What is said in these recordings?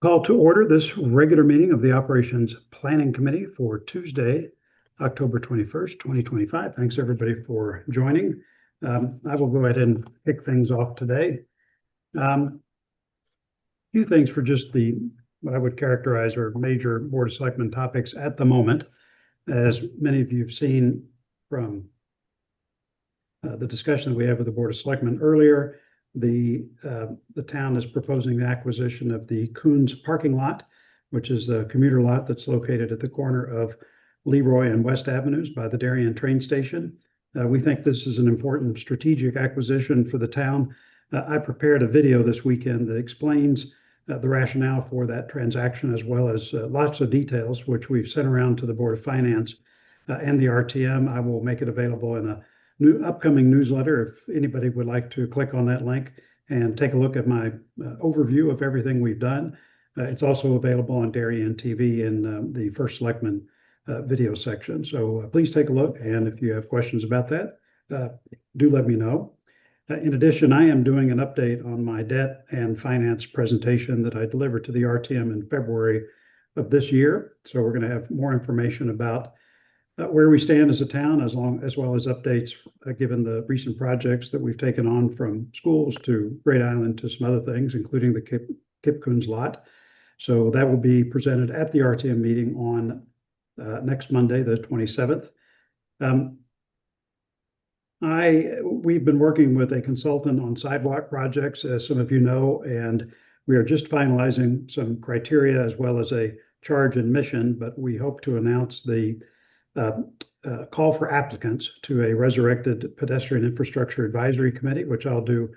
Call to order this regular meeting of the Operations Planning Committee for Tuesday, October 21st, 2025. Thanks everybody for joining. I will go ahead and kick things off today. A few things for just what I would characterize are major Board of Selectmen topics at the moment. As many of you have seen from the discussion that we had with the Board of Selectmen earlier, the town is proposing the acquisition of the Koons parking lot, which is a commuter lot that's located at the corner of Leroy and West Avenues by the Darien train station. We think this is an important strategic acquisition for the town. I prepared a video this weekend that explains the rationale for that transaction, as well as lots of details, which we've sent around to the Board of Finance and the RTM. I will make it available in a new upcoming newsletter if anybody would like to click on that link and take a look at my overview of everything we've done. It's also available on Darien TV in the First Selectman video section. So please take a look, and if you have questions about that, do let me know. In addition, I am doing an update on my debt and finance presentation that I delivered to the RTM in February of this year. So we're going to have more information about where we stand as a town, as well as updates given the recent projects that we've taken on, from schools to Great Island to some other things, including the Kip Koons lot. So that will be presented at the RTM meeting on next Monday, the 27th. We've been working with a consultant on sidewalk projects, as some of you know, and we are just finalizing some criteria as well as a charge and mission, but we hope to announce the call for applicants to a resurrected pedestrian infrastructure advisory committee, which I'll do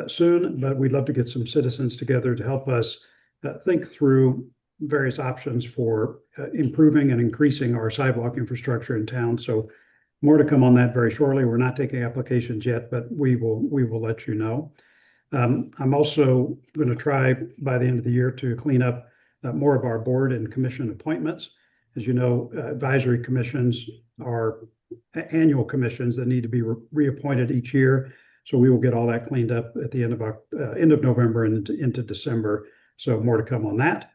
soon. But we'd love to get some citizens together to help us think through various options for improving and increasing our sidewalk infrastructure in town. So more to come on that very shortly. We're not taking applications yet, but we will let you know. I'm also going to try by the end of the year to clean up more of our board and commission appointments. As you know, advisory commissions are annual commissions that need to be reappointed each year. So we will get all that cleaned up at the end of November and into December. So more to come on that.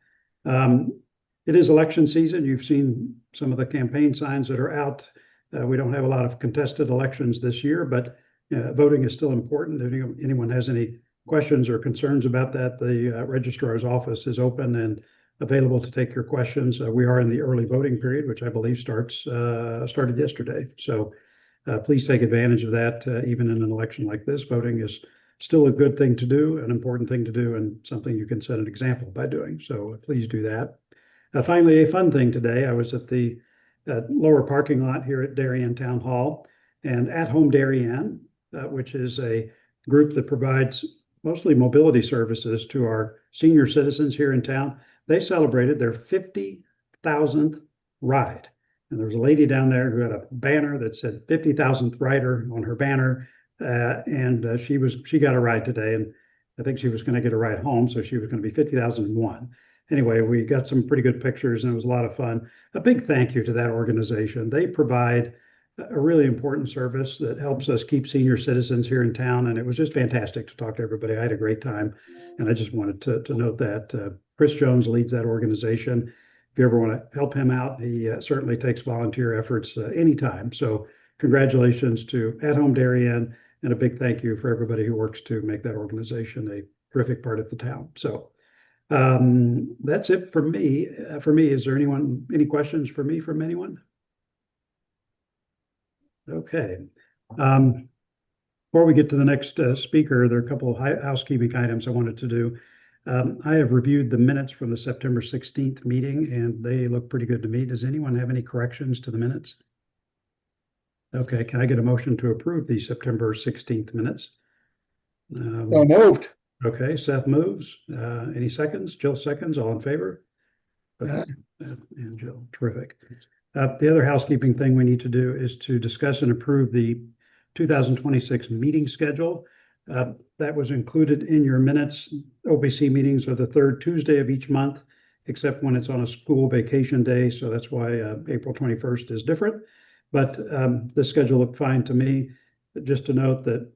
It is election season. You've seen some of the campaign signs that are out. We don't have a lot of contested elections this year, but voting is still important. If anyone has any questions or concerns about that, the registrar's office is open and available to take your questions. We are in the early voting period, which I believe started yesterday. So please take advantage of that. Even in an election like this, voting is still a good thing to do, an important thing to do, and something you can set an example by doing. So please do that. Finally, a fun thing today. I was at the lower parking lot here at Darien Town Hall, and at Home Darien, which is a group that provides mostly mobility services to our senior citizens here in town, they celebrated their 50,000th ride. And there was a lady down there who had a banner that said 50,000th rider on her banner. And she got a ride today, and I think she was going to get a ride home. So she was going to be 50,001. Anyway, we got some pretty good pictures and it was a lot of fun. A big thank you to that organization. They provide a really important service that helps us keep senior citizens here in town. And it was just fantastic to talk to everybody. I had a great time. And I just wanted to note that Chris Jones leads that organization. If you ever want to help him out, he certainly takes volunteer efforts anytime. So congratulations to At Home Darien, and a big thank you for everybody who works to make that organization a terrific part of the town. So that's it for me. Is there any questions for me from anyone? Okay. Before we get to the next speaker, there are a couple of housekeeping items I wanted to do. I have reviewed the minutes from the September 16th meeting, and they look pretty good to me. Does anyone have any corrections to the minutes? Okay, can I get a motion to approve the September 16th minutes? So moved. Okay, Seth moves. Any seconds? Jill seconds. All in favor? Okay. And Jill, terrific. The other housekeeping thing we need to do is to discuss and approve the 2026 meeting schedule. That was included in your minutes. OBC meetings are the third Tuesday of each month, except when it's on a school vacation day. So that's why April 21st is different. But the schedule looked fine to me. Just to note that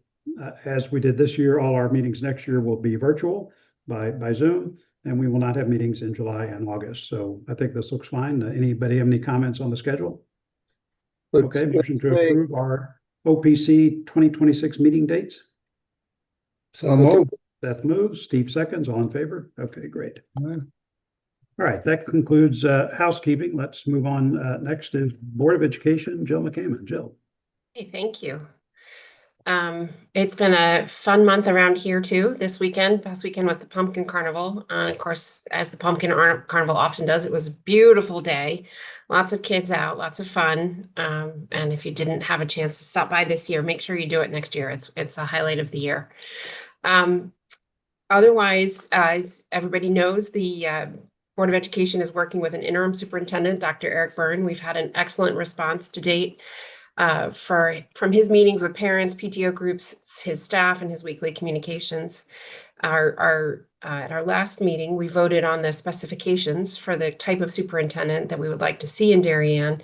as we did this year, all our meetings next year will be virtual by Zoom. and we will not have meetings in July and August. So I think this looks fine. Anybody have any comments on the schedule? Okay, motion to approve our OPC 2026 meeting dates. So moved. Seth moves, Steve seconds, all in favor? Okay, great. Aye. All right, that concludes housekeeping. Let's move on. Next is Board of Education, Jill McCammon. Jill. Hey, thank you. It's been a fun month around here too. This weekend, past weekend was the Pumpkin Carnival. Of course, as the Pumpkin Carnival often does, it was a beautiful day. Lots of kids out, lots of fun. And if you didn't have a chance to stop by this year, make sure you do it next year. It's a highlight of the year. Otherwise, as everybody knows, the Board of Education is working with an interim superintendent, Dr. Eric Byrne. We've had an excellent response to date from his meetings with parents, PTO groups, his staff, and his weekly communications. At our last meeting, we voted on the specifications for the type of superintendent that we would like to see in Darien.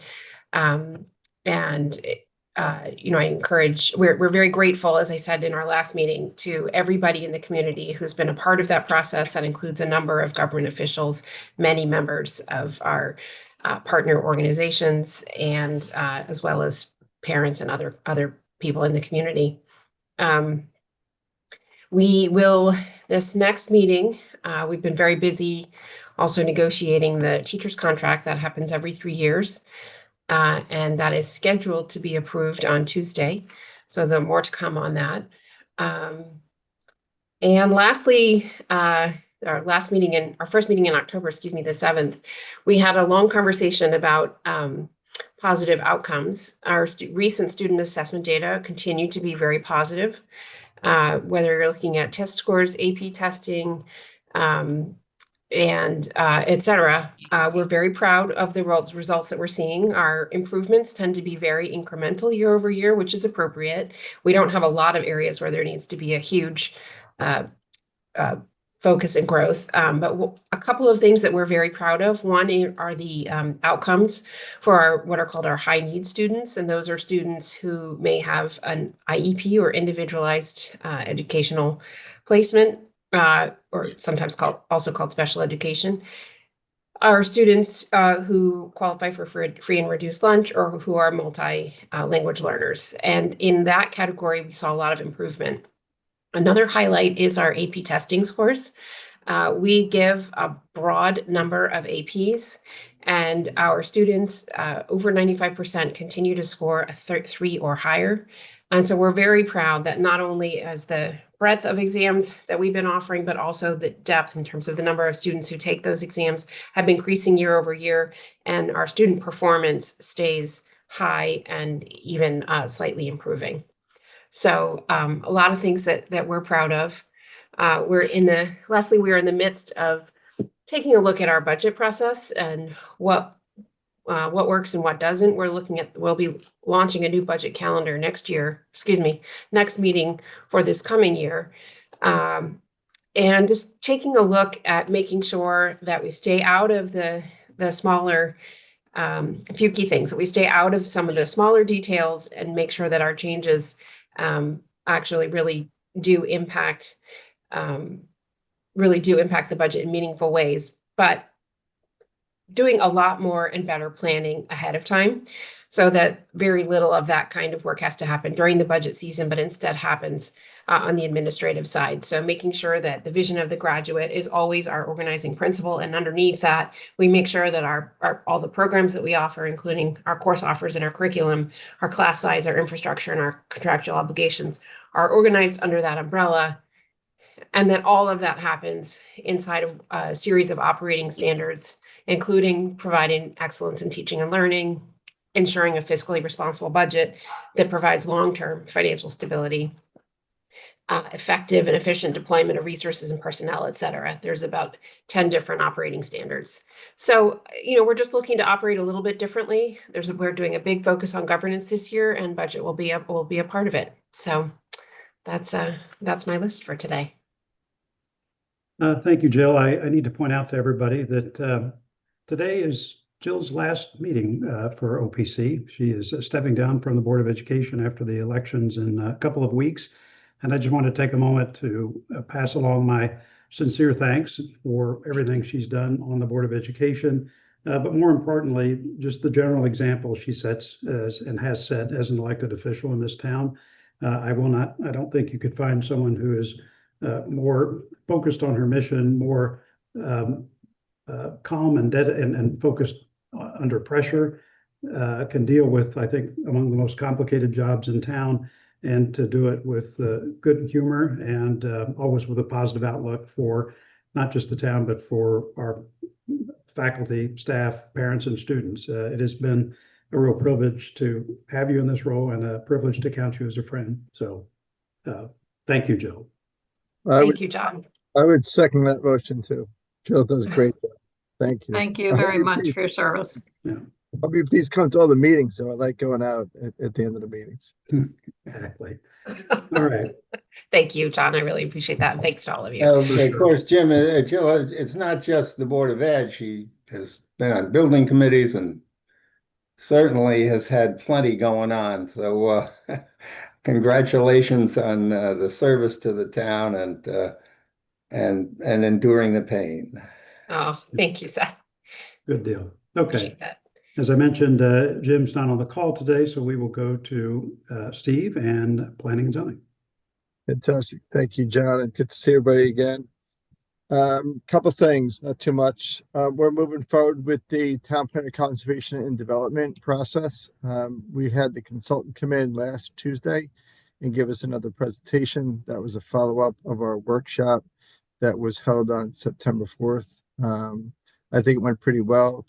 I encourage, we're very grateful, as I said in our last meeting, to everybody in the community who's been a part of that process. That includes a number of government officials, many members of our partner organizations, and as well as parents and other people in the community. We will, this next meeting, we've been very busy also negotiating the teacher's contract that happens every 3 years. And that is scheduled to be approved on Tuesday. So there's more to come on that. And lastly, our first meeting in October, the 7th, we had a long conversation about positive outcomes. Our recent student assessment data continue to be very positive, whether you're looking at test scores, AP testing, and et cetera. We're very proud of the results that we're seeing. Our improvements tend to be very incremental year over year, which is appropriate. We don't have a lot of areas where there needs to be a huge focus and growth. But a couple of things that we're very proud of. One are the outcomes for what are called our high need students. And those are students who may have an IEP or individualized educational placement, or sometimes also called special education. Our students who qualify for free and reduced lunch, or who are multi-language learners. And in that category, we saw a lot of improvement. Another highlight is our AP testing scores. We give a broad number of APs, and our students, over 95%, continue to score a 3 or higher. And so we're very proud that not only as the breadth of exams that we've been offering, but also the depth in terms of the number of students who take those exams have been increasing year over year, and our student performance stays high and even slightly improving. So a lot of things that we're proud of. We're in the midst of taking a look at our budget process and what works and what doesn't. We'll be launching a new budget calendar next meeting for this coming year. And just taking a look at making sure that we stay out of the smaller, a few key things, that we stay out of some of the smaller details and make sure that our changes actually really do impact the budget in meaningful ways, but doing a lot more and better planning ahead of time, so that very little of that kind of work has to happen during the budget season, but instead happens on the administrative side. So making sure that the vision of the graduate is always our organizing principle, and underneath that, we make sure that all the programs that we offer, including our course offers and our curriculum, our class size, our infrastructure, and our contractual obligations, are organized under that umbrella. And that all of that happens inside of a series of operating standards, including providing excellence in teaching and learning, ensuring a fiscally responsible budget that provides long-term financial stability, effective and efficient deployment of resources and personnel, et cetera. There's about 10 different operating standards. So, we're just looking to operate a little bit differently. We're doing a big focus on governance this year, and budget will be a part of it. So that's my list for today. Thank you, Jill. I need to point out to everybody that today is Jill's last meeting for OPC. She is stepping down from the Board of Education after the elections in a couple of weeks. And I just want to take a moment to pass along my sincere thanks for everything she's done on the Board of Education, but more importantly, just the general example she sets as and has set as an elected official in this town. I don't think you could find someone who is more focused on her mission, more calm and focused under pressure, can deal with, I think, among the most complicated jobs in town, and to do it with good humor and always with a positive outlook for not just the town, but for our faculty, staff, parents, and students. It has been a real privilege to have you in this role and a privilege to count you as a friend. So thank you, Jill. Thank you, John. I would second that motion too. Jill does a great job. Thank you. Thank you very much for your service. Yeah, Hope you please come to all the meetings. So I like going out at the end of the meetings. exactly. All right. Thank you, John. I really appreciate that. And thanks to all of you. Of course, Jim, Jill, it's not just the Board of Ed. She has been on building committees and certainly has had plenty going on. So congratulations on the service to the town and enduring the pain. Oh, thank you, Seth. Good deal. Okay. Appreciate that. As I mentioned, Jim's not on the call today, so we will go to Steve and planning and zoning. Fantastic. Thank you, John. And good to see everybody again. Couple things, not too much. We're moving forward with the town planner conservation and development process. We had the consultant come in last Tuesday and give us another presentation. That was a follow-up of our workshop that was held on September 4th. I think it went pretty well.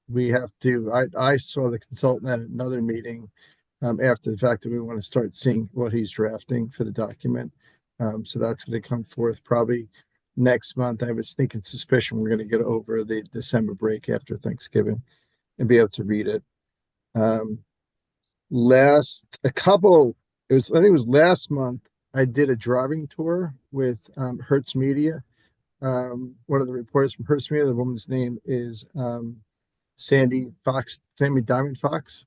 We have to, I saw the consultant at another meeting after the fact that we want to start seeing what he's drafting for the document. So that's going to come forth probably next month. I have a sneaking suspicion we're going to get over the December break after Thanksgiving and be able to read it. I think it was last month, I did a driving tour with Hertz Media. One of the reporters from Hertz Media, the woman's name is Sandy Diamond Fox.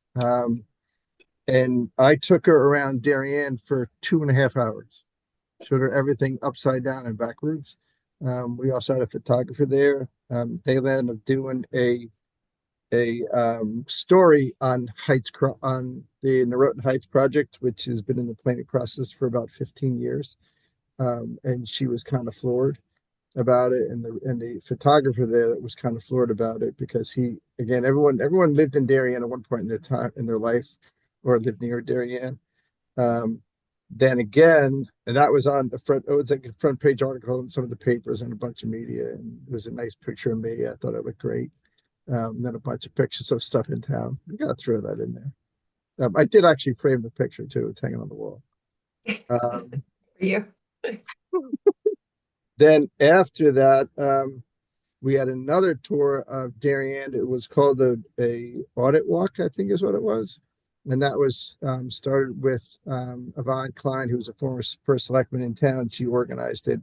And I took her around Darien for 2.5 hours. Showed her everything upside down and backwards. We also had a photographer there. They ended up doing a story on the Norotan Heights project, which has been in the planning process for about 15 years. And she was kind of floored about it, and the photographer there was kind of floored about it because everyone lived in Darien at one point in their life, or lived near Darien. Then again, and that was on the front, it was like a front page article in some of the papers and a bunch of media, and it was a nice picture of me. I thought it looked great. And then a bunch of pictures of stuff in town. You gotta throw that in there. I did actually frame the picture too. It's hanging on the wall. For you. Then after that, we had another tour of Darien. It was called a audit walk, I think is what it was. And that was started with Yvonne Klein, who was a former first selectman in town. She organized it.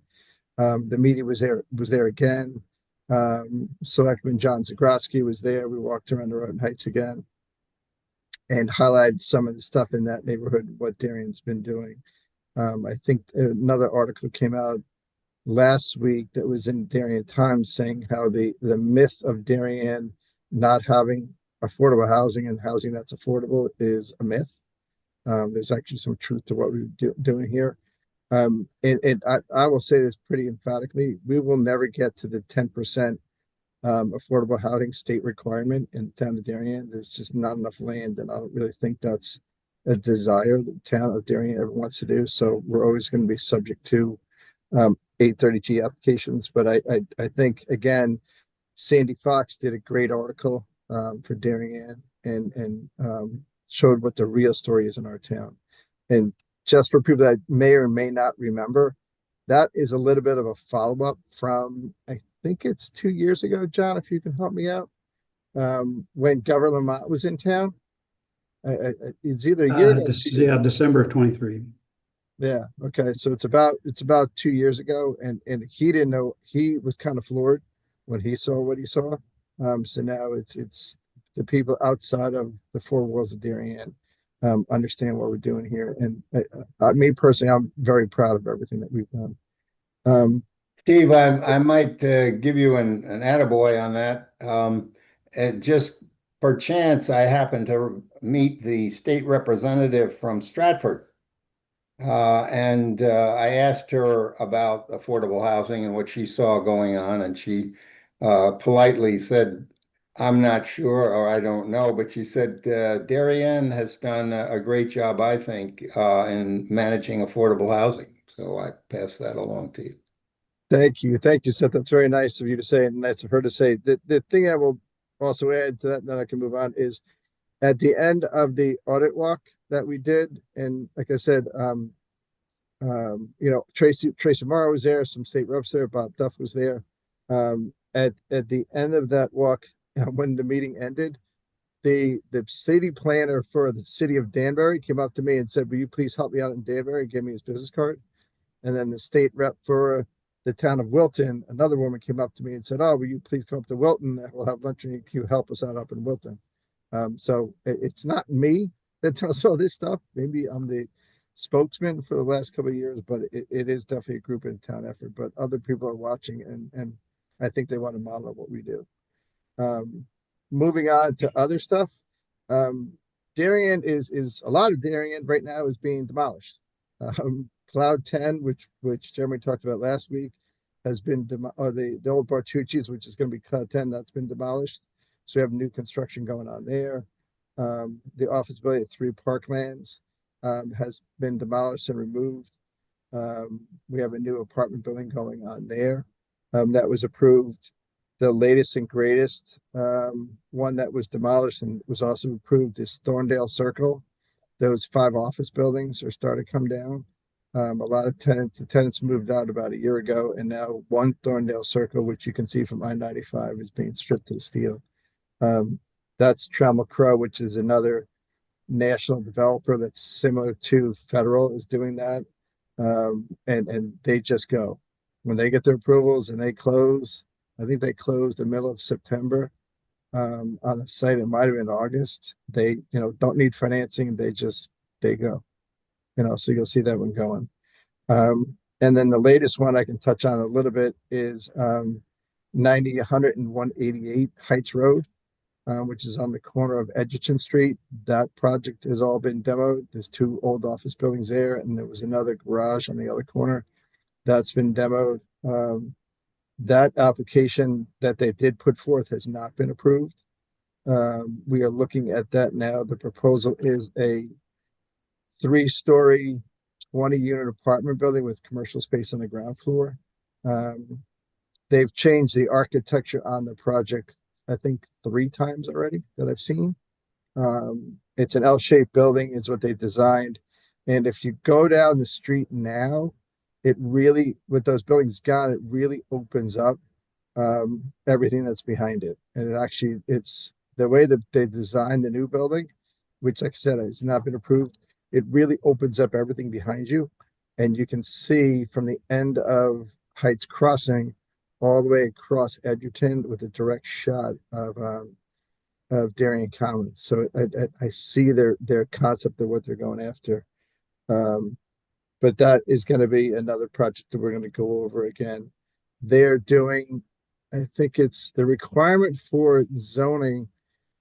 The media was there again. Selectman John Zagrodsky was there. We walked around the Norotan Heights again and highlighted some of the stuff in that neighborhood, what Darien's been doing. I think another article came out last week that was in Darien Times saying how the myth of Darien not having affordable housing and housing that's affordable is a myth. There's actually some truth to what we're doing here. And I will say this pretty emphatically: we will never get to the 10% affordable housing state requirement in the town of Darien. There's just not enough land, and I don't really think that's a desire the town of Darien ever wants to do. So we're always going to be subject to 830G applications. But I think, again, Sandy Fox did a great article for Darien and showed what the real story is in our town. And just for people that may or may not remember, that is a little bit of a follow-up from, I think it's 2 years ago, John, if you can help me out, when Governor Lamont was in town. It's either a year ago. December of 23. Yeah. Okay. So it's about 2 years ago, and he didn't know. He was kind of floored when he saw what he saw. So now it's the people outside of the four walls of Darien understand what we're doing here. And me personally, I'm very proud of everything that we've done. Steve, I might give you an attaboy on that. And just perchance, I happened to meet the state representative from Stratford. And I asked her about affordable housing and what she saw going on, and she politely said, I'm not sure, or I don't know, but she said Darien has done a great job, I think, in managing affordable housing. So I pass that along to you. Thank you, Seth. That's very nice of you to say, and nice of her to say. The thing I will also add to that, and then I can move on, is at the end of the audit walk that we did, and like I said, Tracy Morrow was there, some state reps there, Bob Duff was there. At the end of that walk, when the meeting ended, the city planner for the city of Danbury came up to me and said, "Will you please help me out in Danbury?" Give me his business card. And then the state rep for the town of Wilton, another woman came up to me and said, "Oh, will you please come up to Wilton? We'll have lunch and you help us out up in Wilton." So it's not me that does all this stuff. Maybe I'm the spokesman for the last couple of years, but it is definitely a group in town effort. But other people are watching, and I think they want to model what we do. Moving on to other stuff, Darien is a lot of Darien right now is being demolished. Cloud 10, which Jeremy talked about last week, has been or the old Bartucci's, which is going to be Cloud 10, that's been demolished. So we have new construction going on there. The office building at 3 Parklands has been demolished and removed. We have a new apartment building going on there that was approved. The latest and greatest one that was demolished and was also approved is Thorndale Circle. Those 5 office buildings are starting to come down. A lot of the tenants moved out about a year ago, and now 1 Thorndale Circle, which you can see from I-95, is being stripped to the steel. That's Trammell Crow, which is another national developer that's similar to Federal, is doing that. And they just go. When they get their approvals and they close, I think they closed the middle of September on the site. It might have been August. They, don't need financing. They go. So you'll see that one going. And then the latest one I can touch on a little bit is 90, 100, and 188 Heights Road, which is on the corner of Edgerton Street. That project has all been demoed. There's 2 old office buildings there, and there was another garage on the other corner that's been demoed. That application that they did put forth has not been approved. We are looking at that now. The proposal is a 3-story, 20-unit apartment building with commercial space on the ground floor. They've changed the architecture on the project, I think 3 times already that I've seen. It's an L-shaped building is what they designed. And if you go down the street now, it really, with those buildings gone, it really opens up everything that's behind it. And it's the way that they designed the new building, which, like I said, has not been approved. It really opens up everything behind you. And you can see from the end of Heights Crossing all the way across Edgerton with a direct shot of Darien Commons. So I see their concept of what they're going after. But that is going to be another project that we're going to go over again. They're doing, I think it's the requirement for zoning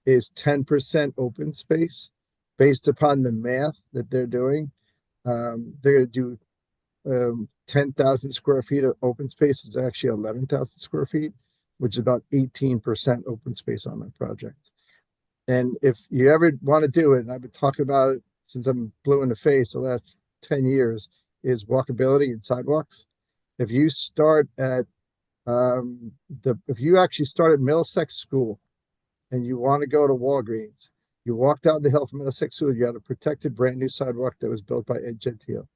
is 10% open space based upon the math that they're doing. They're going to do 10,000 square feet of open space. Is actually 11,000 square feet, which is about 18% open space on that project. And if you ever want to do it, and I've been talking about it since I'm blue in the face the last 10 years, is walkability and sidewalks. If you start at if you actually start at Middlesex School and you want to go to Walgreens, you walk down the hill from Middlesex School, you got a protected brand new sidewalk that was built by Ed Gentile.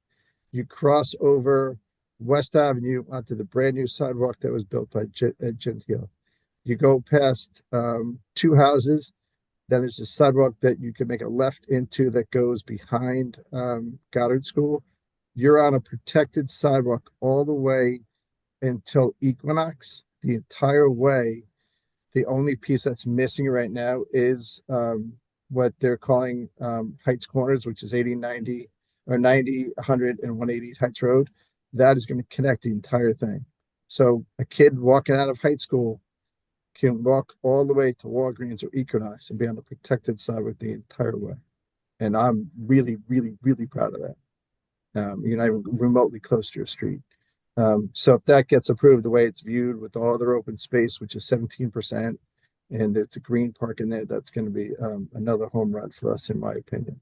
You cross over West Avenue onto the brand new sidewalk that was built by Ed Gentile. You go past 2 houses. Then there's a sidewalk that you can make a left into that goes behind Goddard School. You're on a protected sidewalk all the way until Equinox, the entire way. The only piece that's missing right now is what they're calling Heights Corners, which is 80, 90, or 90, 100, and 180 Heights Road. That is going to connect the entire thing. So a kid walking out of high school can walk all the way to Walgreens or Equinox and be on the protected sidewalk the entire way. And I'm really, really, really proud of that. You're not even remotely close to your street. So if that gets approved the way it's viewed with all their open space, which is 17%, and it's a green park in there, that's going to be another home run for us, in my opinion.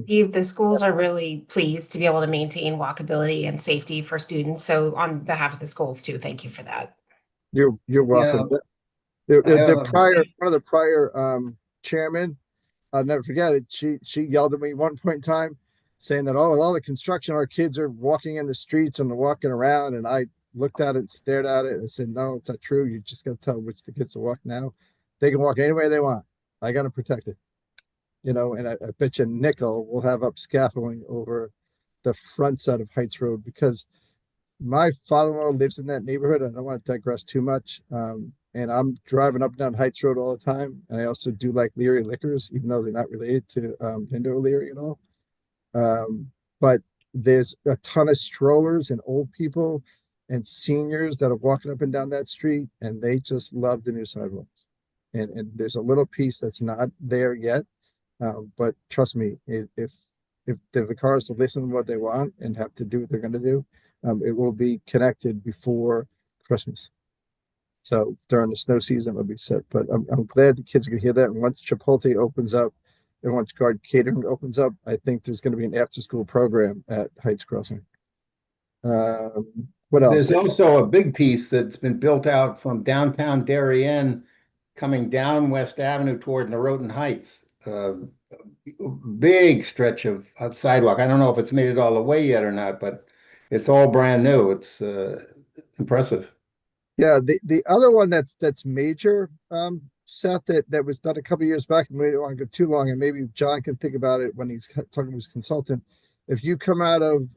Steve, the schools are really pleased to be able to maintain walkability and safety for students. So on behalf of the schools too, thank you for that. You're welcome. I One of the prior chairmen, I'll never forget it. She yelled at me one point in time saying that, oh, with all the construction, our kids are walking in the streets and they're walking around. And I looked at it and stared at it and said, no, it's not true. You just got to tell which the kids are walking now. They can walk anywhere they want. I got to protect it. And I bet you nickel will have up scaffolding over the front side of Heights Road, because my father-in-law lives in that neighborhood. I don't want to digress too much. And I'm driving up and down Heights Road all the time. And I also do like Leary Liquors, even though they're not related to Linda O'Leary at all. But there's a ton of strollers and old people and seniors that are walking up and down that street, and they just love the new sidewalks. And there's a little piece that's not there yet. But trust me, if the cars listen to what they want and have to do what they're going to do, it will be connected before Christmas. So during the snow season, it'll be set. But I'm glad the kids can hear that. And once Chipotle opens up and once Guard Catering opens up, I think there's going to be an after-school program at Heights Crossing. What else? There's also a big piece that's been built out from downtown Darien coming down West Avenue toward Norotan Heights. Big stretch of sidewalk. I don't know if it's made it all the way yet or not, but it's all brand new. It's impressive. Yeah, the other one that's major, Seth, that was done a couple years back, and we don't want to go too long, and maybe John can think about it when he's talking to his consultant. If you come out of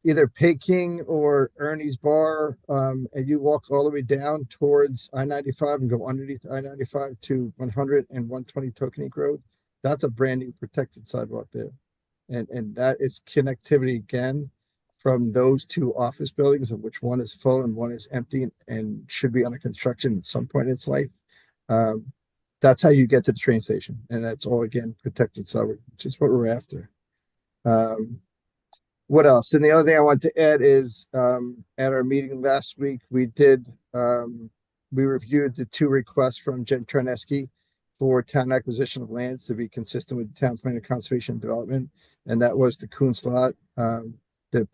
either Peking or Ernie's Bar, and you walk all the way down towards I-95 and go underneath I-95 to 100 and 120 Tokenique Road, that's a brand new protected sidewalk there. And that is connectivity again from those two office buildings, of which one is full and one is empty and should be under construction at some point in its life. That's how you get to the train station. And that's all, again, protected sidewalk, which is what we're after. What else? And the other thing I want to add is at our meeting last week, we reviewed the two requests from Jen Terneski for town acquisition of lands to be consistent with the town plan of conservation and development. And that was the Koons lot. The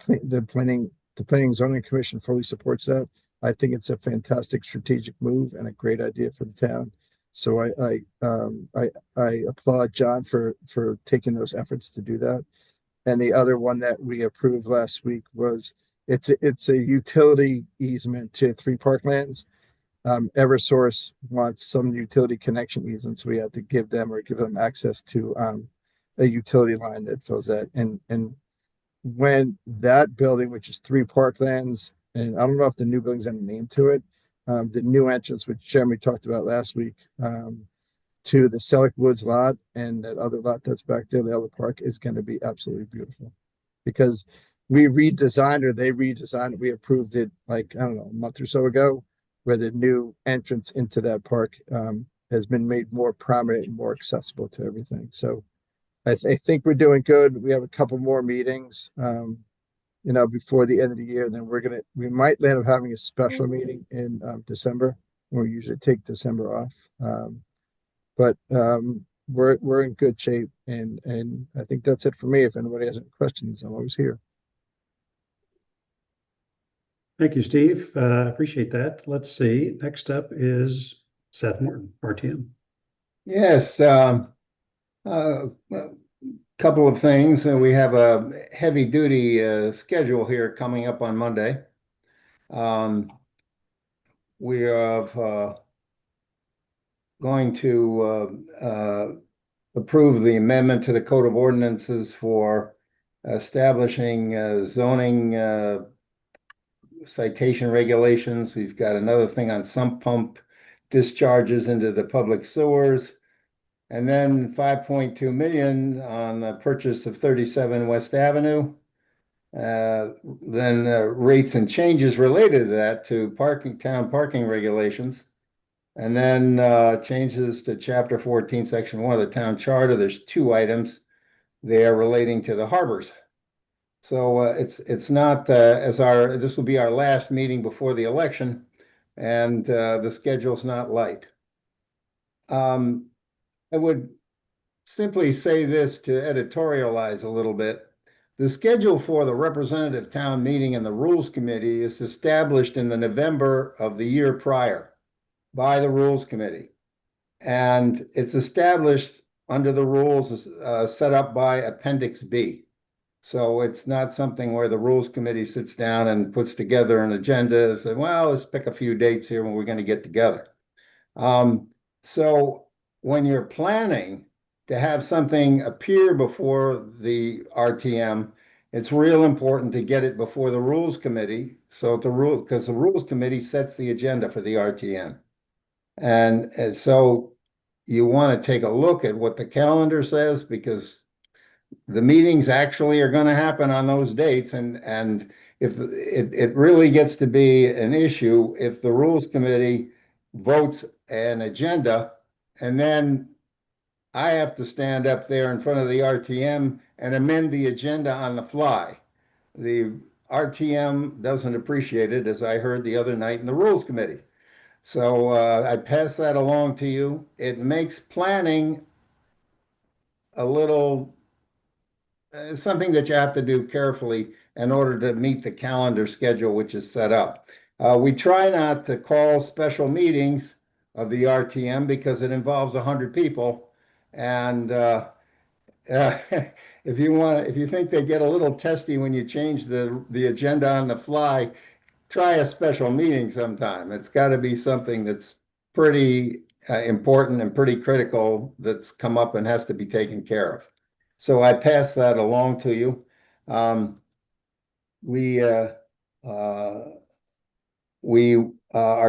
planning zoning commission fully supports that. I think it's a fantastic strategic move and a great idea for the town. So I applaud John for taking those efforts to do that. And the other one that we approved last week was it's a utility easement to 3 parklands. Eversource wants some utility connection easements. We had to give them access to a utility line that fills that. And when that building, which is 3 parklands, and I don't know if the new building's has a name to it, the new entrance, which Jeremy talked about last week, to the Selleck Woods lot and that other lot that's back there, the other park, is going to be absolutely beautiful, because we redesigned it. They redesigned it. We approved it like, I don't know, a month or so ago, where the new entrance into that park has been made more prominent and more accessible to everything. So I think we're doing good. We have a couple more meetings, before the end of the year. Then we might end up having a special meeting in December. We usually take December off. But we're in good shape, and I think that's it for me. If anybody has any questions, I'm always here. Thank you, Steve. Appreciate that. Let's see. Next up is Seth Morton, RTM. Yes. Couple of things. We have a heavy duty schedule here coming up on Monday. We are going to approve the amendment to the Code of Ordinances for establishing zoning citation regulations. We've got another thing on sump pump discharges into the public sewers. And then 5.2 million on the purchase of 37 West Avenue. then rates and changes related to that to town parking regulations. And then changes to Chapter 14, Section 1 of the Town Charter. There's 2 items there relating to the harbors. So it's not this will be our last meeting before the election, and the schedule's not light. I would simply say this to editorialize a little bit. The schedule for the representative town meeting and the rules committee is established in the November of the year prior by the rules committee. And it's established under the rules set up by Appendix B. So it's not something where the rules committee sits down and puts together an agenda and says, well, let's pick a few dates here when we're going to get together. So when you're planning to have something appear before the RTM, it's real important to get it before the rules committee. So because the rules committee sets the agenda for the RTM. And so you want to take a look at what the calendar says, because the meetings actually are going to happen on those dates. And if it really gets to be an issue, if the rules committee votes an agenda, and then I have to stand up there in front of the RTM and amend the agenda on the fly. The RTM doesn't appreciate it, as I heard the other night in the rules committee. So I pass that along to you. It makes planning a little something that you have to do carefully in order to meet the calendar schedule, which is set up. We try not to call special meetings of the RTM because it involves 100 people. And if you think they get a little testy when you change the agenda on the fly, try a special meeting sometime. It's got to be something that's pretty important and pretty critical that's come up and has to be taken care of. So I pass that along to you. We are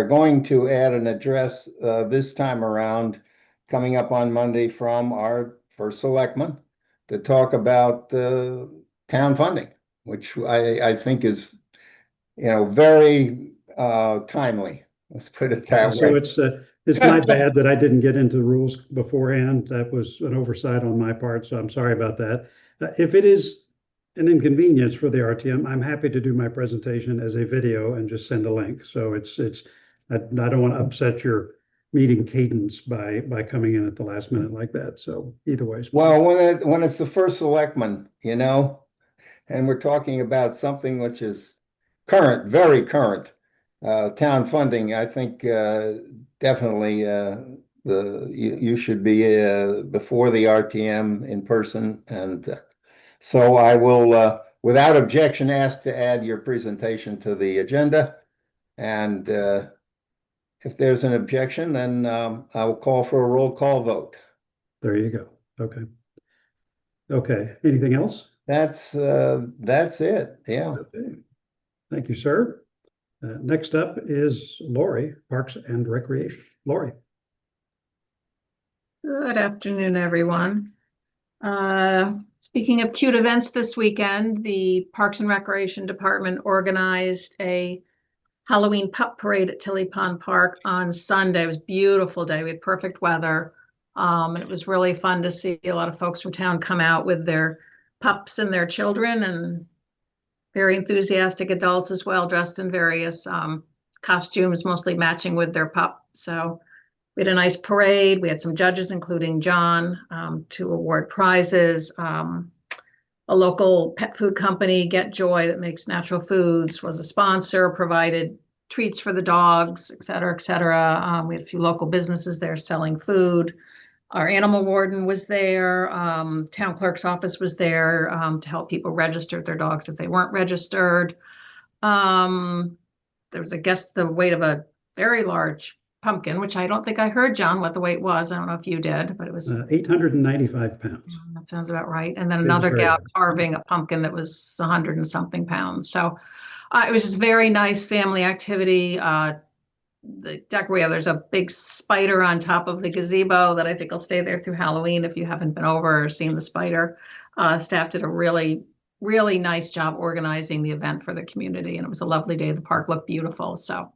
going to add an address this time around, coming up on Monday, from our first selectman to talk about town funding, which I think is, very timely. Let's put it that way. So it's my bad that I didn't get into the rules beforehand. That was an oversight on my part, so I'm sorry about that. If it is an inconvenience for the RTM, I'm happy to do my presentation as a video and just send a link. So I don't want to upset your meeting cadence by coming in at the last minute like that. So either way. Well, when it's the first selectman, and we're talking about something which is current, very current, town funding, I think definitely you should be before the RTM in person. And so I will, without objection, ask to add your presentation to the agenda. And if there's an objection, then I will call for a roll call vote. There you go. Okay. Okay. Anything else? That's it. Yeah. Okay. Thank you, sir. Next up is Lori, Parks and Recreation. Lori. Good afternoon, everyone. Speaking of cute events this weekend, the Parks and Recreation Department organized a Halloween pup parade at Tilly Pond Park on Sunday. It was a beautiful day. We had perfect weather. And it was really fun to see a lot of folks from town come out with their pups and their children, and very enthusiastic adults as well, dressed in various costumes, mostly matching with their pup. So we had a nice parade. We had some judges, including John, to award prizes. A local pet food company, Get Joy, that makes natural foods, was a sponsor, provided treats for the dogs, et cetera, et cetera. We had a few local businesses there selling food. Our animal warden was there. Town clerk's office was there to help people register their dogs if they weren't registered. There was the weight of a very large pumpkin, which I don't think I heard, John, what the weight was. I don't know if you did, but it was 895 pounds. That sounds about right. And then another gal carving a pumpkin that was 100 and something pounds. So it was just very nice family activity. There's a big spider on top of the gazebo that I think will stay there through Halloween if you haven't been over or seen the spider. Staff did a really really nice job organizing the event for the community, and it was a lovely day. The park looked beautiful. So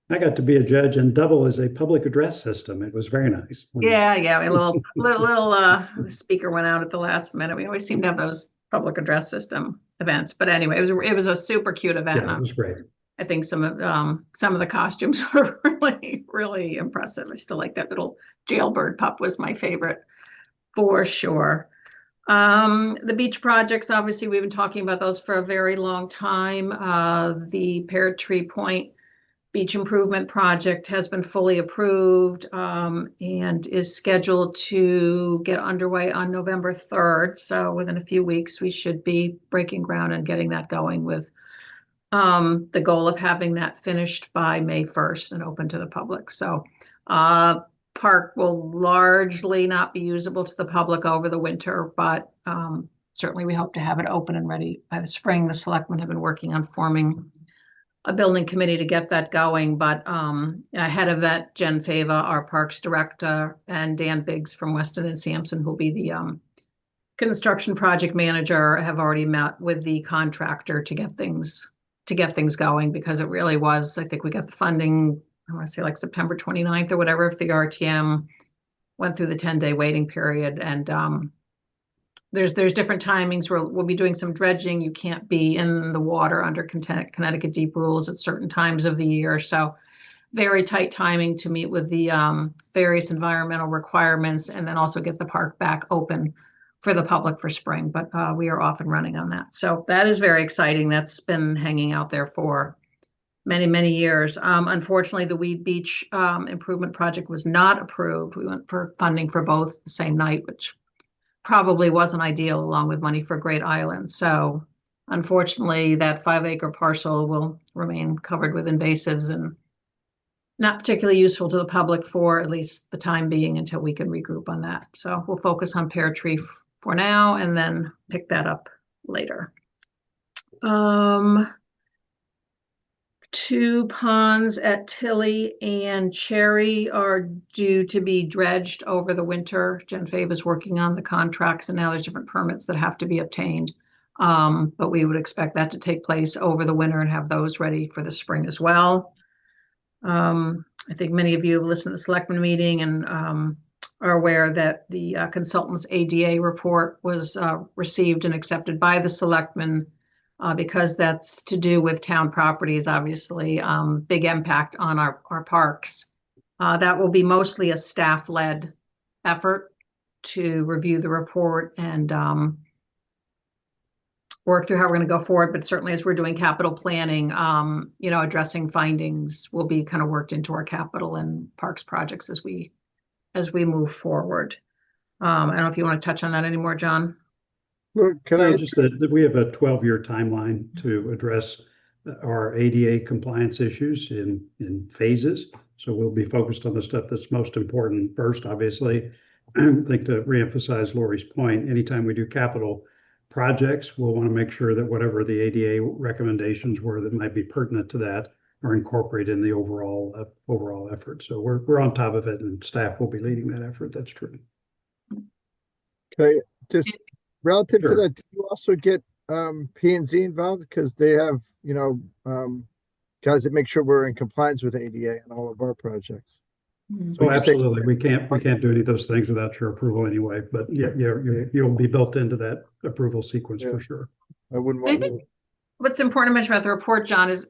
I got to be a judge and double as a public address system. It was very nice. yeah, a little the speaker went out at the last minute. We always seem to have those public address system events. But anyway, it was a super cute event. Yeah, it was great. I think some of the costumes were really impressive. I still like that little jailbird pup was my favorite for sure. The beach projects, obviously, we've been talking about those for a very long time. The Pear Tree Point Beach Improvement Project has been fully approved and is scheduled to get underway on November 3rd. So within a few weeks, we should be breaking ground and getting that going with the goal of having that finished by May 1st and open to the public. So park will largely not be usable to the public over the winter, but certainly we hope to have it open and ready by the spring. The selectmen have been working on forming a building committee to get that going, but ahead of that, Jen Fava, our parks director, and Dan Biggs from Weston and Sampson, who'll be the construction project manager, have already met with the contractor to get things going, because it really was, I think we got the funding, I want to say like September 29th or whatever, if the RTM went through the 10-day waiting period. And there's different timings where we'll be doing some dredging. You can't be in the water under Connecticut deep rules at certain times of the year. So very tight timing to meet with the various environmental requirements, and then also get the park back open for the public for spring. But we are off and running on that. So that is very exciting. That's been hanging out there for many years. Unfortunately, the Weed Beach improvement project was not approved. We went for funding for both the same night, which probably wasn't ideal, along with money for Great Island. So unfortunately, that 5-acre parcel will remain covered with invasives and not particularly useful to the public for at least the time being, until we can regroup on that. So we'll focus on Pear Tree for now and then pick that up later. 2 ponds at Tilly and Cherry are due to be dredged over the winter. Jen Fave is working on the contracts, and now there's different permits that have to be obtained. But we would expect that to take place over the winter and have those ready for the spring as well. I think many of you have listened to the selectmen meeting and are aware that the consultant's ADA report was received and accepted by the selectmen. Because that's to do with town properties, obviously, big impact on our parks. That will be mostly a staff-led effort to review the report and work through how we're going to go forward. But certainly, as we're doing capital planning, addressing findings will be kind of worked into our capital and parks projects as we move forward. I don't know if you want to touch on that anymore, John. Well, just that we have a 12-year timeline to address our ADA compliance issues in phases. So we'll be focused on the stuff that's most important first, obviously. I think to reemphasize Lori's point, anytime we do capital projects, we'll want to make sure that whatever the ADA recommendations were that might be pertinent to that are incorporated in the overall effort. So we're on top of it, and staff will be leading that effort. That's true. Okay, just relative Sure. to that, do you also get P&Z involved, because they have guys that make sure we're in compliance with ADA on all of our projects? So Oh, would you say- absolutely. We can't do any of those things without your approval anyway. But yeah, you'll be built into that approval sequence for sure. I wouldn't I want think to. what's important to mention about the report, John, is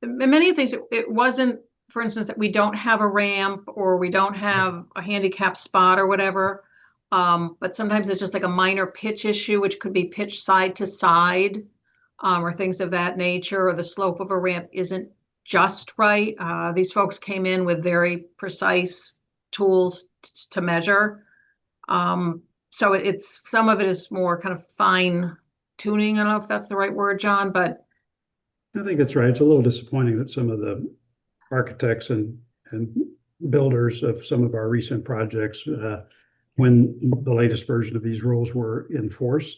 many of these, it wasn't, for instance, that we don't have a ramp or we don't have a handicap spot or whatever. But sometimes it's just like a minor pitch issue, which could be pitched side to side, or things of that nature, or the slope of a ramp isn't just right. These folks came in with very precise tools to measure. So it's, some of it is more kind of fine tuning. I don't know if that's the right word, John, but I think that's right. It's a little disappointing that some of the architects and builders of some of our recent projects, when the latest version of these rules were in force,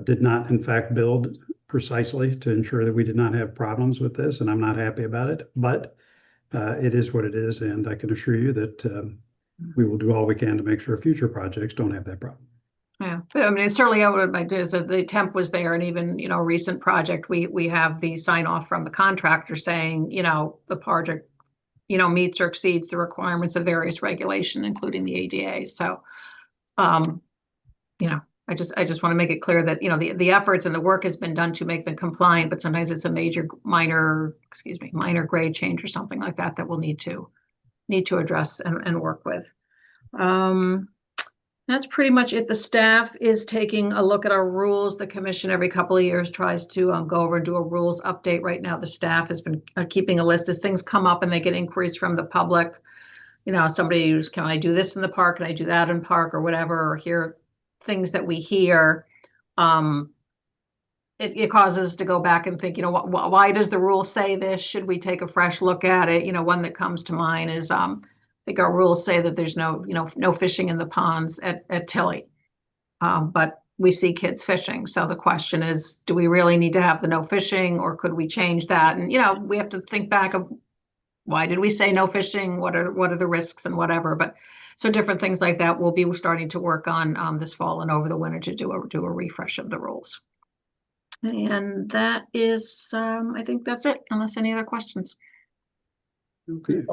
did not in fact build precisely to ensure that we did not have problems with this, and I'm not happy about it, but it is what it is, and I can assure you that we will do all we can to make sure future projects don't have that problem. Yeah, but I mean, certainly I would like is that the temp was there, and even, you know, recent project, we have the sign off from the contractor saying, you know, the project, you know, meets or exceeds the requirements of various regulation, including the ADA. So, you know, I just want to make it clear that, you know, the efforts and the work has been done to make them compliant, but sometimes it's a minor grade change or something like that that we'll need to address and work with. That's pretty much it. The staff is taking a look at our rules. The commission every couple of years tries to go over and do a rules update. Right now, the staff has been keeping a list as things come up and they get inquiries from the public. You know, somebody who's, can I do this in the park? Can I do that in park or whatever? Or hear things that we hear. It causes us to go back and think, you know, why does the rule say this? Should we take a fresh look at it? You know, one that comes to mind is I think our rules say that there's no fishing in the ponds at Tilly, but we see kids fishing. So the question is, do we really need to have the no fishing, or could we change that? And, you know, we have to think back of why did we say no fishing? What are the risks and whatever? But so different things like that we'll be starting to work on this fall and over the winter to do a refresh of the rules. And that is, I think that's it, unless any other questions. Okay.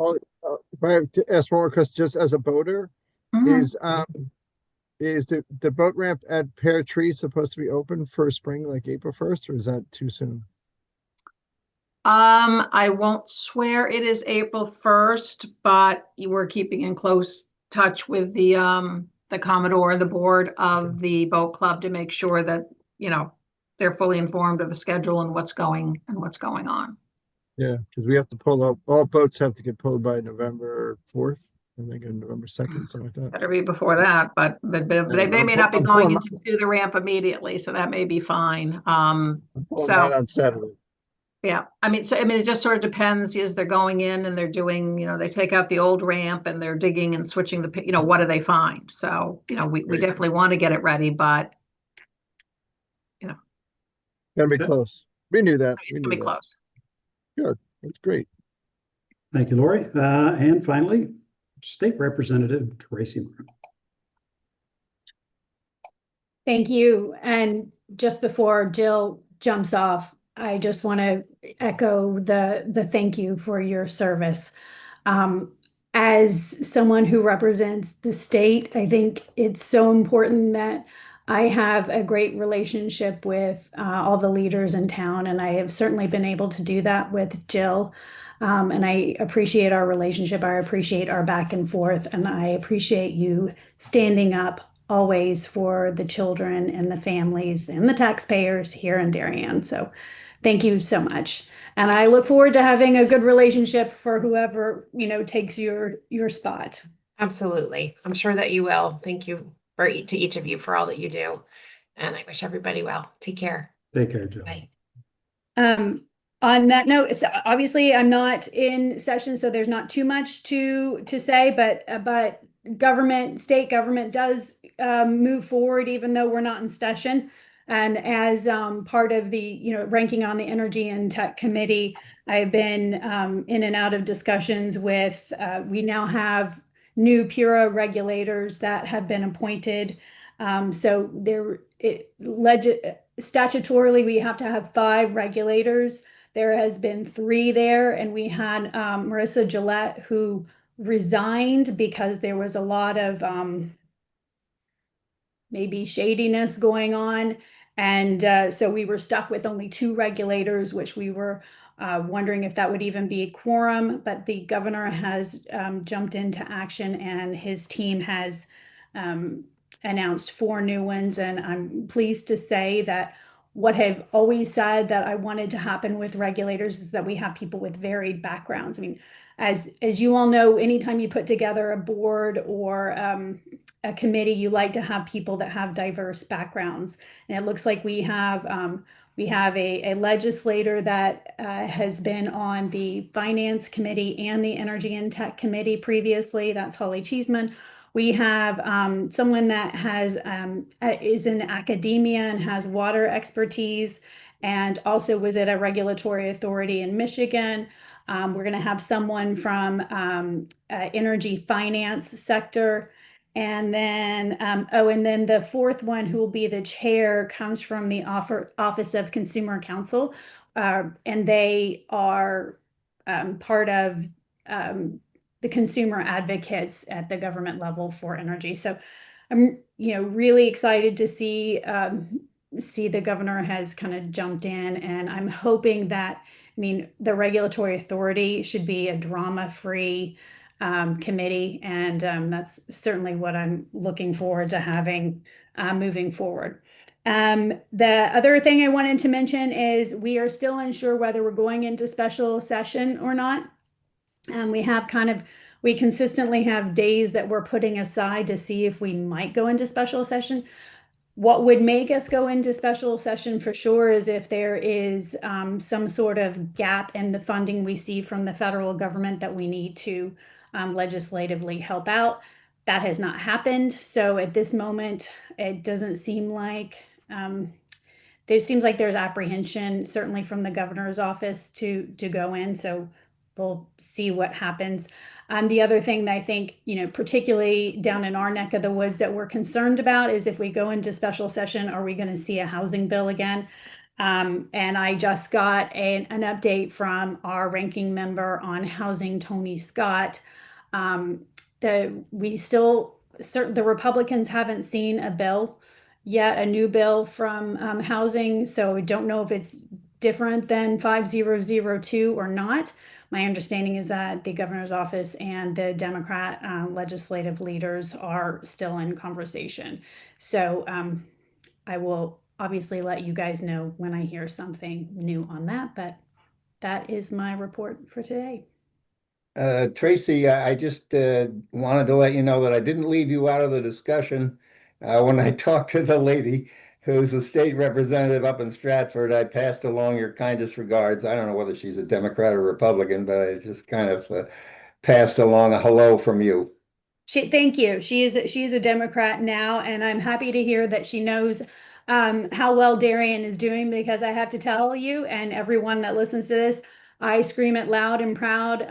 If I have to ask one more question, just as a boater, is the boat ramp at Pear Tree supposed to be open for spring, like April 1st, or is that too soon? I won't swear it is April 1st, but you were keeping in close touch with the Commodore, the board of the boat club, to make sure that, you know, they're fully informed of the schedule and what's going on. Yeah, because we have to pull up, all boats have to get pulled by November 4th, I think, and November 2nd, something like that. Better be before that, but they may not be going into the ramp immediately, so that may be fine. That on Saturday. Yeah, I mean, it just sort of depends. Is they're going in and they're doing, you know, they take out the old ramp and they're digging and switching the, you know, what do they find? So, you know, we definitely want to get it ready, but, you know, Gotta be close. We knew that. it's gonna be close. Good, that's great. Thank you, Lori. And finally, State Representative Tracy Brown. Thank you. And just before Jill jumps off, I just want to echo the thank you for your service. As someone who represents the state, I think it's so important that I have a great relationship with all the leaders in town, and I have certainly been able to do that with Jill. And I appreciate our relationship. I appreciate our back and forth, and I appreciate you standing up always for the children and the families and the taxpayers here in Darien. So thank you so much. And I look forward to having a good relationship for whoever, you know, takes your spot. Absolutely. I'm sure that you will. Thank you to each of you for all that you do. And I wish everybody well. Take care. Take care, Jill. Bye. On that note, so obviously I'm not in session, so there's not too much to say, but state government does move forward even though we're not in session. And as part of the, you know, ranking on the Energy and Tech Committee, I've been in and out of discussions with, we now have new PURA regulators that have been appointed. So statutorily, we have to have 5 regulators. There has been 3 there, and we had Marissa Gillette, who resigned because there was a lot of maybe shadiness going on. And so we were stuck with only 2 regulators, which we were wondering if that would even be a quorum, but the governor has jumped into action, and his team has announced 4 new ones. And I'm pleased to say that what I've always said that I wanted to happen with regulators is that we have people with varied backgrounds. I mean, as you all know, anytime you put together a board or a committee, you like to have people that have diverse backgrounds. And it looks like we have a legislator that has been on the Finance Committee and the Energy and Tech Committee previously. That's Holly Cheeseman. We have someone that is in academia and has water expertise, and also was at a regulatory authority in Michigan. We're going to have someone from energy finance sector, And then, and then the fourth one, who will be the chair, comes from the Office of Consumer Counsel. And they are part of the consumer advocates at the government level for energy. So I'm, really excited to see the governor has kind of jumped in, and I'm hoping that, the regulatory authority should be a drama-free committee, and that's certainly what I'm looking forward to having moving forward. The other thing I wanted to mention is we are still unsure whether we're going into special session or not. We consistently have days that we're putting aside to see if we might go into special session. What would make us go into special session for sure is if there is some sort of gap in the funding we see from the federal government that we need to legislatively help out. That has not happened. So at this moment, it doesn't seem like there's apprehension, certainly from the governor's office, to go in. So we'll see what happens. The other thing that I think, particularly down in our neck of the woods that we're concerned about is if we go into special session, are we going to see a housing bill again? And I just got an update from our ranking member on housing, Tony Scott. The Republicans haven't seen a bill yet, a new bill from housing. So I don't know if it's different than 5002 or not. My understanding is that the governor's office and the Democrat legislative leaders are still in conversation. So I will obviously let you guys know when I hear something new on that, but that is my report for today. Tracy, I just wanted to let you know that I didn't leave you out of the discussion. When I talked to the lady who's a state representative up in Stratford, I passed along your kindest regards. I don't know whether she's a Democrat or Republican, but I just kind of passed along a hello from you. Thank you. She is a Democrat now, and I'm happy to hear that she knows how well Darien is doing, because I have to tell you and everyone that listens to this, I scream it loud and proud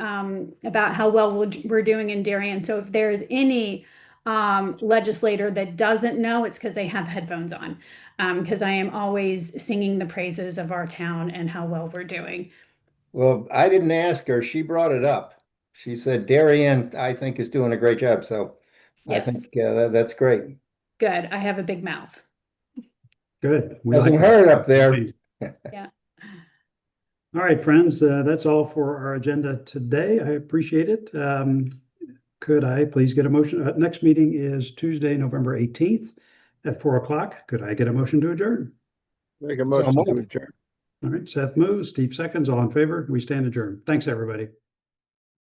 about how well we're doing in Darien. So if there is any legislator that doesn't know, it's because they have headphones on, because I am always singing the praises of our town and how well we're doing. Well, I didn't ask her. She brought it up. She said Darien, I think, is doing a great job. So Yes. I think that's great. Good. I have a big mouth. Good. We Doesn't like hurt that. up there. Yeah. All right, friends, that's all for our agenda today. I appreciate it. Could I please get a motion? Next meeting is Tuesday, November 18th at 4 o'clock. Could I get a motion to adjourn? Make a motion to moved. adjourn. All right, Seth moves, Steve seconds, all in favor. We stand adjourned. Thanks, everybody.